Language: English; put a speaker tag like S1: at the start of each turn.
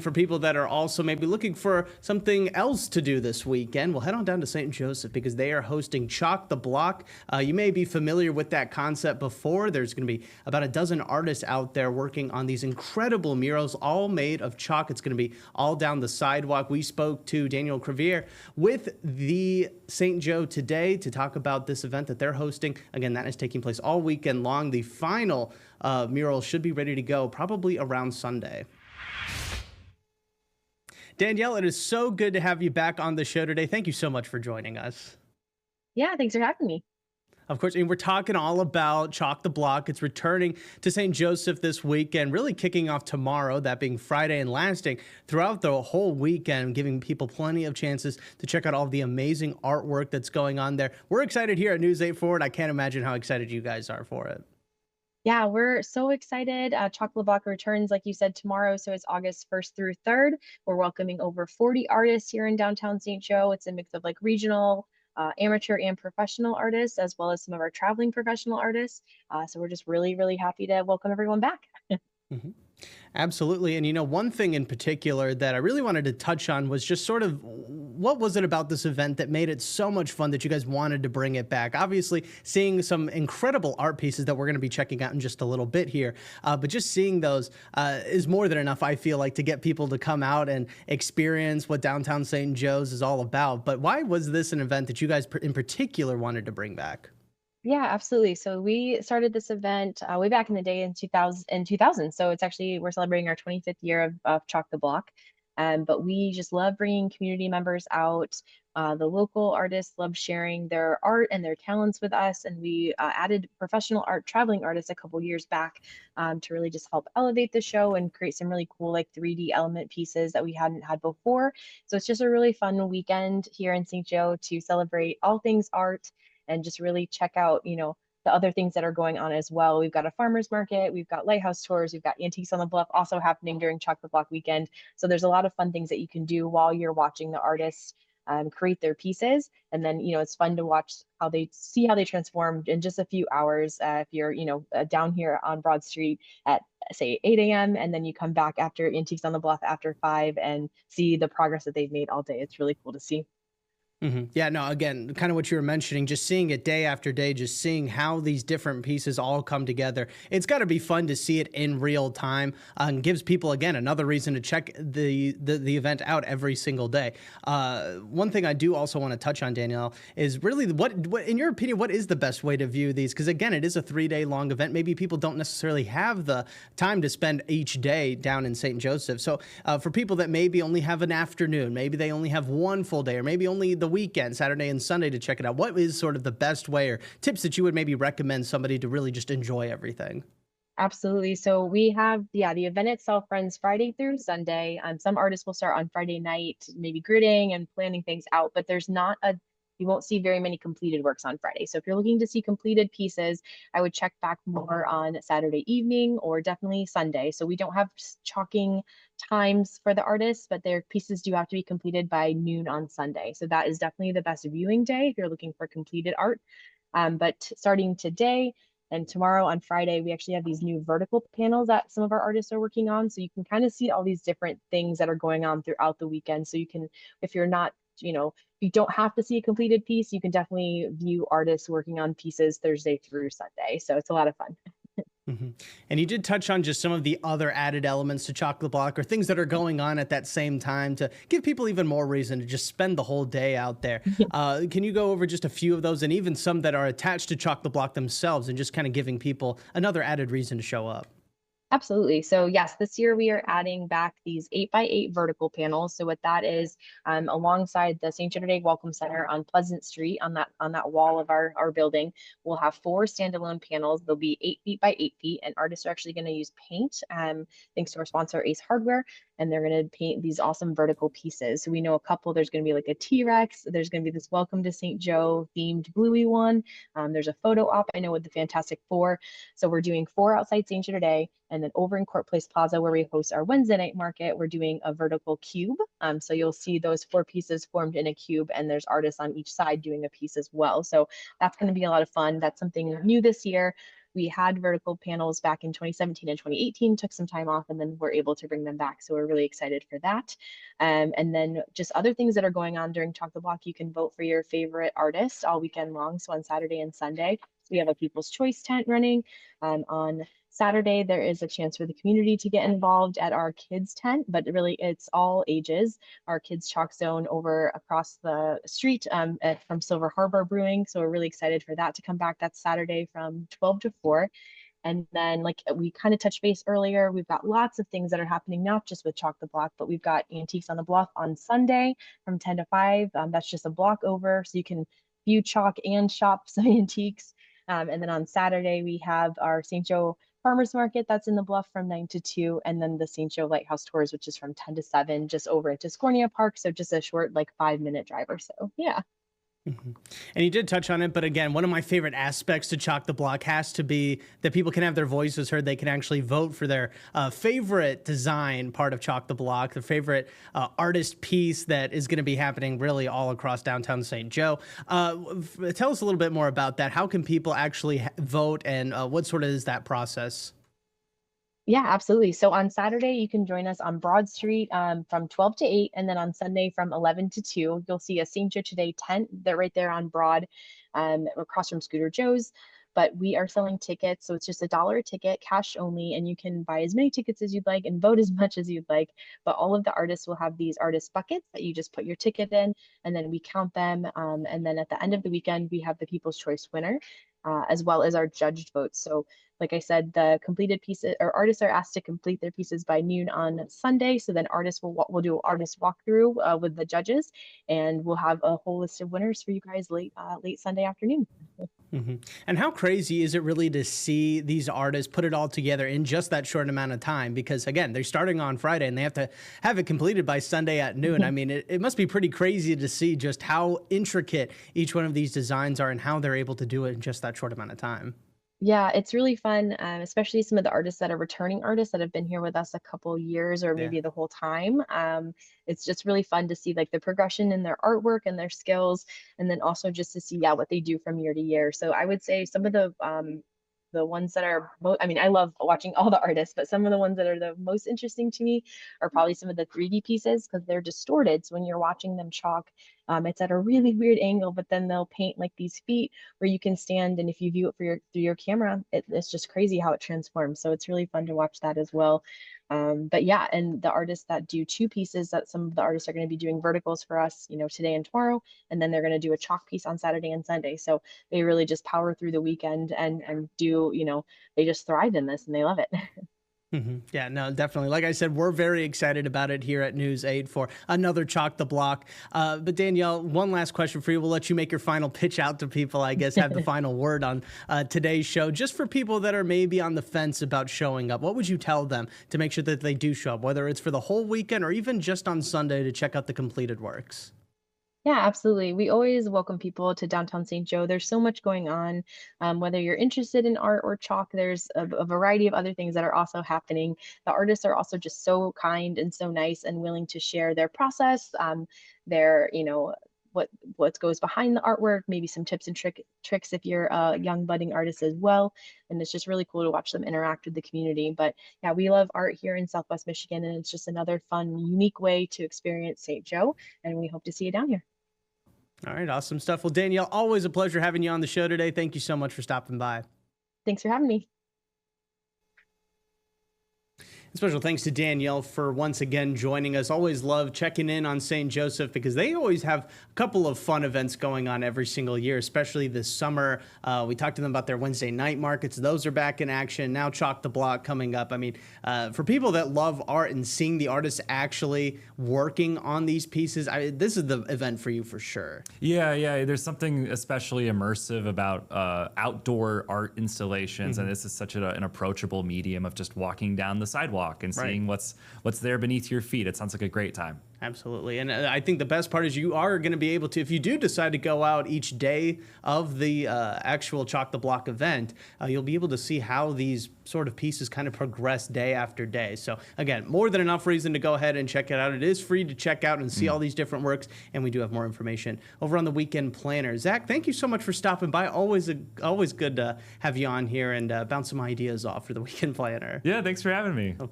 S1: For people that are also maybe looking for something else to do this weekend, well, head on down to St. Joseph because they are hosting Chalk the Block. You may be familiar with that concept before. There's going to be about a dozen artists out there working on these incredible murals, all made of chalk. It's going to be all down the sidewalk. We spoke to Daniel Crevier with the St. Joe today to talk about this event that they're hosting. Again, that is taking place all weekend long. The final mural should be ready to go probably around Sunday. Danielle, it is so good to have you back on the show today. Thank you so much for joining us.
S2: Yeah, thanks for having me.
S1: Of course, and we're talking all about Chalk the Block. It's returning to St. Joseph this weekend, really kicking off tomorrow, that being Friday, and lasting throughout the whole weekend, giving people plenty of chances to check out all the amazing artwork that's going on there. We're excited here at News 8 Forward. I can't imagine how excited you guys are for it.
S2: Yeah, we're so excited. Chocolate Block returns, like you said, tomorrow. So it's August 1st through 3rd. We're welcoming over 40 artists here in downtown St. Joe. It's a mix of like regional, amateur, and professional artists, as well as some of our traveling professional artists. So we're just really, really happy to welcome everyone back.
S1: Mhm. Absolutely. And one thing in particular that I really wanted to touch on was just sort of what was it about this event that made it so much fun that you guys wanted to bring it back? Obviously, seeing some incredible art pieces that we're going to be checking out in just a little bit here. But just seeing those is more than enough, I feel like, to get people to come out and experience what downtown St. Joe's is all about. But why was this an event that you guys in particular wanted to bring back?
S2: Yeah, absolutely. So we started this event way back in the day in 2000. So it's actually, we're celebrating our 25th year of Chalk the Block. But we just love bringing community members out. The local artists love sharing their art and their talents with us. And we added professional art, traveling artists a couple years back to really just help elevate the show and create some really cool like 3D element pieces that we hadn't had before. So it's just a really fun weekend here in St. Joe to celebrate all things art and just really check out, the other things that are going on as well. We've got a farmers market, we've got lighthouse tours, we've got Antiques on the Bluff also happening during Chocolate Block weekend. So there's a lot of fun things that you can do while you're watching the artists create their pieces. And then, it's fun to watch how they transform in just a few hours. If you're, down here on Broad Street at say 8 a.m. and then you come back after Antiques on the Bluff after 5 and see the progress that they've made all day. It's really cool to see.
S1: Yeah, no, again, kind of what you were mentioning, just seeing it day after day, just seeing how these different pieces all come together. It's got to be fun to see it in real time and gives people, again, another reason to check the event out every single day. One thing I do also want to touch on, Danielle, is really what, in your opinion, what is the best way to view these? Because, again, it is a 3-day long event. Maybe people don't necessarily have the time to spend each day down in St. Joseph. So for people that maybe only have an afternoon, maybe they only have one full day, or maybe only the weekend, Saturday and Sunday, to check it out, what is sort of the best way or tips that you would maybe recommend somebody to really just enjoy everything?
S2: Absolutely. So we have, yeah, the event itself runs Friday through Sunday. Some artists will start on Friday night, maybe gridding and planning things out, but you won't see very many completed works on Friday. So if you're looking to see completed pieces, I would check back more on Saturday evening or definitely Sunday. So we don't have chalking times for the artists, but their pieces do have to be completed by noon on Sunday. So that is definitely the best viewing day if you're looking for completed art. But starting today, and tomorrow on Friday, we actually have these new vertical panels that some of our artists are working on. So you can kind of see all these different things that are going on throughout the weekend. So you can, if you're not, you don't have to see a completed piece, you can definitely view artists working on pieces Thursday through Sunday. So it's a lot of fun.
S1: hmm And you did touch on just some of the other added elements to Chocolate Block or things that are going on at that same time to give people even more reason to just spend the whole day out there. Can you go over just a few of those and even some that are attached to Chocolate Block themselves and just kind of giving people another added reason to show up?
S2: Absolutely. So yes, this year we are adding back these 8x8 vertical panels. So what that is, alongside the St. Jenner Day Welcome Center on Pleasant Street, on that wall of our building, we'll have 4 standalone panels. They'll be 8 feet by 8 feet, and artists are actually going to use paint, thanks to our sponsor Ace Hardware, and they're going to paint these awesome vertical pieces. So we know a couple. There's going to be like a T-Rex. There's going to be this Welcome to St. Joe themed bluey one. There's a photo op I know with the Fantastic Four. So we're doing 4 outside St. Jenner Day. And then over in Court Place Plaza, where we host our Wednesday night market, we're doing a vertical cube. So you'll see those 4 pieces formed in a cube, and there's artists on each side doing a piece as well. So that's going to be a lot of fun. That's something new this year. We had vertical panels back in 2017 and 2018, took some time off, and then we're able to bring them back. So we're really excited for that. And then just other things that are going on during Chalk the Block, you can vote for your favorite artist all weekend long. So on Saturday and Sunday, we have a People's Choice tent running. On Saturday, there is a chance for the community to get involved at our kids tent, but really it's all ages. Our kids chalk zone over across the street from Silver Harbor Brewing. So we're really excited for that to come back. That's Saturday from 12 to 4. And then, like we kind of touched base earlier, we've got lots of things that are happening, not just with Chalk the Block, but we've got Antiques on the Bluff on Sunday from 10 to 5. That's just a block over, so you can view chalk and shop some antiques. And then on Saturday, we have our St. Joe Farmers Market that's in the Bluff from 9 to 2, and then the St. Joe Lighthouse Tours, which is from 10 to 7, just over into Scornia Park. So just a short, like 5-minute drive or so. Yeah.
S1: Mhm. And you did touch on it, but again, one of my favorite aspects to Chalk the Block has to be that people can have their voices heard. They can actually vote for their favorite design part of Chalk the Block, their favorite artist piece that is going to be happening really all across downtown St. Joe. Tell us a little bit more about that. How can people actually vote, and what sort of is that process?
S2: Yeah, absolutely. So on Saturday, you can join us on Broad Street from 12 to 8. And then on Sunday from 11 to 2, you'll see a St. Joe Today tent. They're right there on Broad, across from Scooter Joe's. But we are selling tickets. So it's just $1 a ticket, cash only. And you can buy as many tickets as you'd like and vote as much as you'd like. But all of the artists will have these artist buckets that you just put your ticket in, and then we count them. And then at the end of the weekend, we have the People's Choice winner. As well as our judged votes. So like I said, the completed pieces or artists are asked to complete their pieces by noon on Sunday. So then artists will do an artist walkthrough with the judges, and we'll have a whole list of winners for you guys late Sunday afternoon.
S1: hmm And how crazy is it really to see these artists put it all together in just that short amount of time? Because again, they're starting on Friday and they have to have it completed by Sunday at noon. I mean, it must be pretty crazy to see just how intricate each one of these designs are and how they're able to do it in just that short amount of time.
S2: Yeah, it's really fun, especially some of the artists that are returning artists that have been here with us a couple years or
S1: Yeah.
S2: maybe the whole time. It's just really fun to see like the progression in their artwork and their skills, and then also just to see, yeah, what they do from year to year. So I would say some of the ones that are I mean, I love watching all the artists, but some of the ones that are the most interesting to me are probably some of the 3D pieces because they're distorted. So when you're watching them chalk, it's at a really weird angle, but then they'll paint like these feet where you can stand, and if you view it through your camera, it's just crazy how it transforms. So it's really fun to watch that as well. But yeah, and the artists that do two pieces, that some of the artists are going to be doing verticals for us, today and tomorrow, and then they're going to do a chalk piece on Saturday and Sunday. So they really just power through the weekend and do, they just thrive in this and they love it.
S1: Yeah, no, definitely. Like I said, we're very excited about it here at News 8 for another Chalk the Block. But Danielle, one last question for you. We'll let you make your final pitch out to people, I guess, have the final word on today's show. Just for people that are maybe on the fence about showing up, what would you tell them to make sure that they do show up, whether it's for the whole weekend or even just on Sunday to check out the completed works?
S2: Yeah, absolutely. We always welcome people to downtown St. Joe. There's so much going on. Whether you're interested in art or chalk, there's a variety of other things that are also happening. The artists are also just so kind and so nice and willing to share their process, their, what goes behind the artwork, maybe some tips and tricks if you're a young budding artist as well. And it's just really cool to watch them interact with the community. But yeah, we love art here in Southwest Michigan, and it's just another fun, unique way to experience St. Joe. And we hope to see you down here.
S1: All right, awesome stuff. Well, Danielle, always a pleasure having you on the show today. Thank you so much for stopping by.
S2: Thanks for having me.
S1: Special thanks to Danielle for once again joining us. Always love checking in on St. Joseph because they always have a couple of fun events going on every single year, especially this summer. We talked to them about their Wednesday night markets. Those are back in action. Now Chalk the Block coming up. I mean, for people that love art and seeing the artists actually working on these pieces, this is the event for you for sure.
S3: Yeah. There's something especially immersive about outdoor art installations, and this is such an approachable medium of just walking down the sidewalk block and
S1: Right.
S3: seeing what's there beneath your feet. It sounds like a great time.
S1: Absolutely. And I think the best part is you are going to be able to, if you do decide to go out each day of the actual Chalk the Block event, you'll be able to see how these sort of pieces kind of progress day after day. So again, more than enough reason to go ahead and check it out. It is free to check out and see all these different works. And we do have more information over on the Weekend Planner. Zach, thank you so much for stopping by. Always good to have you on here and bounce some ideas off for the Weekend Planner.
S3: Yeah, thanks for having me.